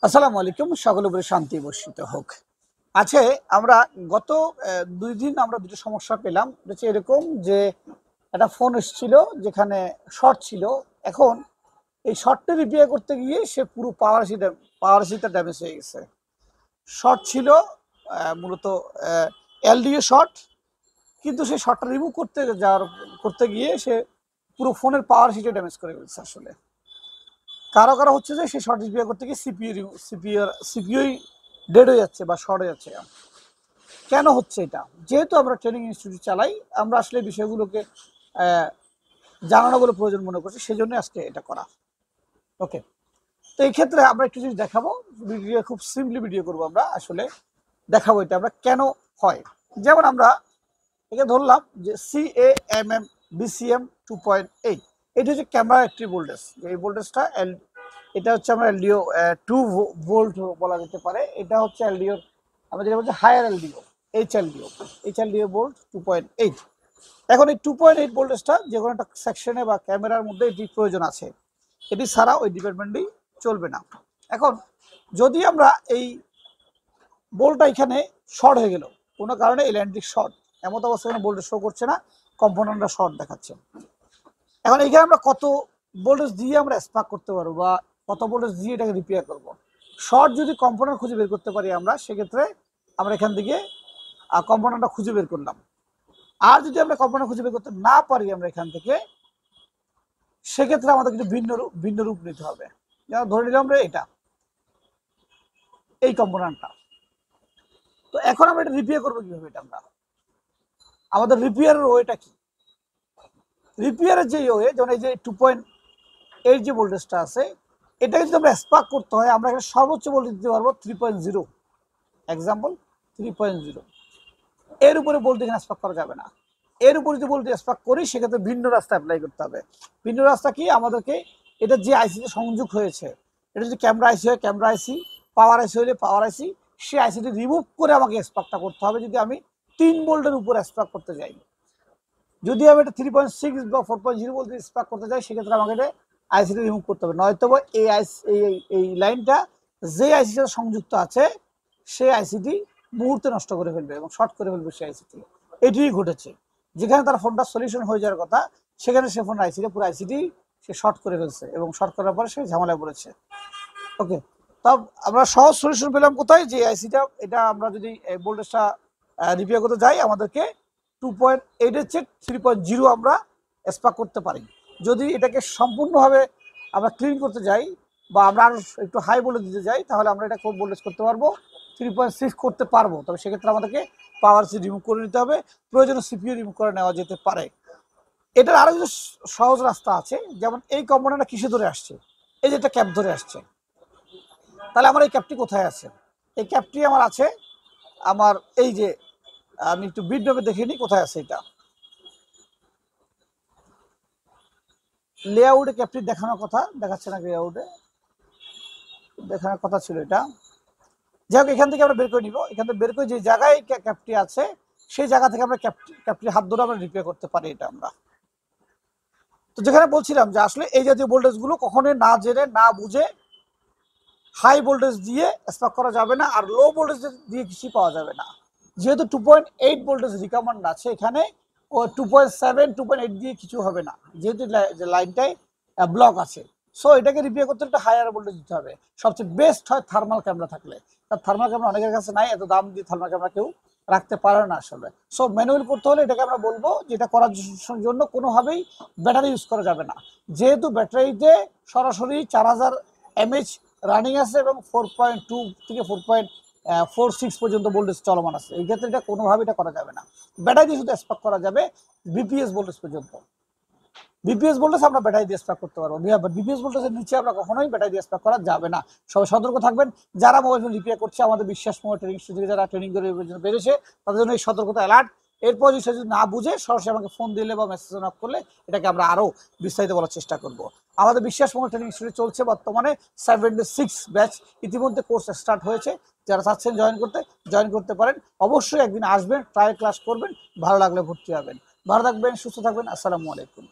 আসসালামু আলাইকুম, সকলের উপরে শান্তি বর্ষিত হোক। আছে আমরা গত ২ দিন আমরা দুটো সমস্যা পেলাম। এটা হচ্ছে এরকম যে একটা ফোন এসেছিল যেখানে শর্ট ছিল। এখন এই শর্টটা রিপেয়ার করতে গিয়ে সে পুরো পাওয়ার আইসিটা ড্যামেজ হয়ে গেছে। শর্ট ছিল মূলত এলডিও শর্ট, কিন্তু সেই শর্টটা রিমুভ করতে গিয়ে সে পুরো ফোনের পাওয়ার আইসিটা ড্যামেজ করে ফেলছে আসলে। কারো কারো হচ্ছে যে সেই শর্ট রিপেয়ার করতে গিয়ে সিপিইউই ডেড হয়ে যাচ্ছে বা শর্ট হয়ে যাচ্ছে। কেন হচ্ছে এটা? যেহেতু আমরা ট্রেনিং ইনস্টিটিউট চালাই, আমরা আসলে বিষয়গুলোকে জানানো বলে প্রয়োজন মনে করছি, সেই জন্য আজকে এটা করা। ওকে, তো এই ক্ষেত্রে আমরা একটু জিনিস দেখাবো, ভিডিও খুব সিম্পলি ভিডিও করবো। আমরা আসলে দেখাবো এটা আমরা কেন হয়। যেমন আমরা একে ধরলাম যে CAMM BCM 2.8, এটা হচ্ছে ক্যামেরা অ্যাক্টিভ ভোল্টেজ। এই ভোল্টেজটা এটা হচ্ছে আমরা এলডিও 2 ভোল্ট বলা যেতে পারে। এটা হচ্ছে এলডিও, আমরা যেটা বলছি হায়ার এলডিও, এইচএলডিও ভোল্ট 2.8। এখন এই 2.8 ভোল্টেজটা যে কোনো একটা সেকশনে বা ক্যামেরার মধ্যে এটি প্রয়োজন আছে, এটি ছাড়া ওই ডিপার্টমেন্টই চলবে না। এখন যদি আমরা এই বোল্টটা এখানে শর্ট হয়ে গেল কোনো কারণে, ইলেকট্রিক শর্ট, এমন অবস্থা কোনো ভোল্টেজ শো করছে না, কম্পোনেন্টটা শর্ট দেখাচ্ছে। এখন এইখানে আমরা কত ভোল্টেজ দিয়ে আমরা স্পার্ক করতে পারবো বা কত ভোল্টেজ দিয়ে এটাকে রিপেয়ার করব। শর্ট যদি কম্পোনেন্ট খুঁজে বের করতে পারি আমরা, সেক্ষেত্রে আমরা এখান থেকে কম্পোনেন্টটা খুঁজে বের করলাম। আর যদি আমরা কম্পোনেন্ট খুঁজে বের করতে না পারি আমরা এখান থেকে, সেক্ষেত্রে আমাদের কিছু ভিন্ন রূপ নিতে হবে। যেমন ধরে নিলাম আমরা এটা, এই কম্পোনেন্টটা। তো এখন আমরা এটা রিপেয়ার করবো কিভাবে? এটা আমরা আমাদের রিপেয়ারের ওয়েটা কি? রিপেয়ারের যে ওয়ে, যেমন এই যে 2.8 যে ভোল্টেজটা আছে, এটাকে যদি আমরা স্পার্ক করতে হয়, আমরা এখানে সর্বোচ্চ ভোল্টেজ দিতে পারবো 3.0, এক্সাম্পল 3.0। এর উপরে ভোল্টেজ এখানে স্পার্ক করা যাবে না। এর উপরে যদি ভোল্টেজ স্পার্ক করি, সেক্ষেত্রে ভিন্ন রাস্তা অ্যাপ্লাই করতে হবে। ভিন্ন রাস্তা কি? আমাদেরকে এটা যে আইসিতে সংযোগ হয়েছে, এটা যদি ক্যামেরা আইসি হয় ক্যামেরা আইসি, পাওয়ার আইসি হলে পাওয়ার আইসি, সেই আইসিটি রিমুভ করে আমাকে স্পার্কটা করতে হবে। যদি আমি 3 ভোল্টের উপরে স্পার্ক করতে যাই, যদি আমি এটা 3.6 বা 4.0 ভোল্টে স্পার্ক করতে যাই, সেক্ষেত্রে আমাকে এটা আইসিটি রিমুভ করতে হবে। নয়তো এই লাইনটা যে আইসির সাথে সংযুক্ত আছে, সেই আইসিটি মুহূর্তে নষ্ট করে ফেলবে এবং শর্ট করে ফেলবে সেই আইসিটি। এটিই ঘটেছে। যেখানে তার ফোনটা সলিউশন হয়ে যাওয়ার কথা, সেখানে সে ফোন আইসিটা পুরো আইসিটি সে শর্ট করে ফেলছে এবং শর্ট করার পরে সে ঝামেলায় পড়েছে। ওকে, তো আমরা সহজ সলিউশন পেলাম কোথায়? যে আইসিটা, এটা আমরা যদি ভোল্টেজটা রিপেয়ার করতে যাই, আমাদেরকে 2.8 এর চেয়ে 3.0 আমরা স্পার্ক করতে পারি। যদি এটাকে সম্পূর্ণভাবে আমরা ক্লিন করতে যাই বা আমরা আরো একটু হাই ভোল্টেজ দিতে যাই, তাহলে আমরা এটা খুব ভোল্টেজ করতে পারবো, 3.6 করতে পারবো। তবে সেক্ষেত্রে আমাদেরকে পাওয়ার সি রিমুভ করে নিতে হবে, প্রয়োজনে সিপিইউ রিমুভ করে নেওয়া যেতে পারে। এটার আরো কিছু সহজ রাস্তা আছে। যেমন এই কম্পোনেন্টটা কিসে ধরে আসছে? এই যে একটা ক্যাপ ধরে আসছে। তাহলে আমার এই ক্যাপটি কোথায় আছে? এই ক্যাপটি আমার আছে আমার এই যে, আমি একটু বিটম্যাপে দেখে নিই কোথায় আছে। এটা লেআউটে ক্যাপটি দেখানোর কথা, দেখাচ্ছে না। লেআউটে দেখানোর কথা ছিল এটা। যাই হোক, এখান থেকে আমরা বের করে নিব। এখান থেকে বের করে যে জায়গায় ক্যাপটি আছে, সেই জায়গা থেকে আমরা ক্যাপটির হাত ধরে আমরা রিপেয়ার করতে পারি এটা আমরা। তো যেখানে বলছিলাম যে আসলে এই জাতীয় ভোল্টেজগুলো কখনোই না জেনে না বুঝে হাই ভোল্টেজ দিয়ে স্পার্ক করা যাবে না, আর লো ভোল্টেজ দিয়ে কিছু পাওয়া যাবে না। যেহেতু 2.8 ভোল্টেজ রিকমান্ড আছে এখানে, ও 2.7 2.8 দিয়ে কিছু হবে না, যেহেতু লাইনটাই ব্লক আছে। সো এটাকে রিপেয়ার করতে একটা হায়ার ভোল্টেজ দিতে হবে। সবচেয়ে বেস্ট হয় থার্মাল ক্যামেরা থাকলে। তার থার্মাল ক্যামেরা অনেকের কাছে নাই, এত দাম দিয়ে থার্মাল ক্যামেরা কেউ রাখতে পারে না আসলে। সো ম্যানুয়াল করতে হলে এটাকে আমরা বলবো যে এটা করার জন্য কোনোভাবেই ব্যাটারি ইউজ করা যাবে না। যেহেতু ব্যাটারিতে সরাসরি 4000 mAh রানিং আছে এবং 4.2 থেকে 4.46 পর্যন্ত ভোল্টেজ চলমান আছে। এই ক্ষেত্রে এটা কোনোভাবে এটা করা যাবে না। ব্যাটারি দিয়ে শুধু স্পার্ক করা যাবে বিপিএস ভোল্টেজ পর্যন্ত। বিপিএস ভোল্টেজ আমরা ব্যাটারি দিয়ে স্পার্ক করতে পারবো, বিপিএস ভোল্টেজের নিচে আমরা কখনোই ব্যাটারি দিয়ে স্পার্ক করা যাবে না। সবাই সতর্ক থাকবেন। যারা মোবাইল ফোন রিপেয়ার করছে, আমাদের বিশ্বাস মোবাইল ট্রেনিং থেকে যারা ট্রেনিং করে বেড়েছে, তাদের জন্য এই সতর্কতা অ্যালার্ট। এরপর যদি না বুঝে সরাসরি আমাকে ফোন দিলে বা মেসেজ নক করলে, এটাকে আমরা আরও বিস্তারিত বলার চেষ্টা করব। আমাদের বিশ্বাস মোবাইল ট্রেনিং ইনস্টিটিউট চলছে বর্তমানে 76 ব্যাচ। ইতিমধ্যে কোর্স স্টার্ট হয়েছে। যারা চাচ্ছেন জয়েন করতে পারেন। অবশ্যই একদিন আসবেন, ট্রায়াল ক্লাস করবেন, ভালো লাগলে ভর্তি হবেন। ভালো থাকবেন, সুস্থ থাকবেন। আসসালামু আলাইকুম।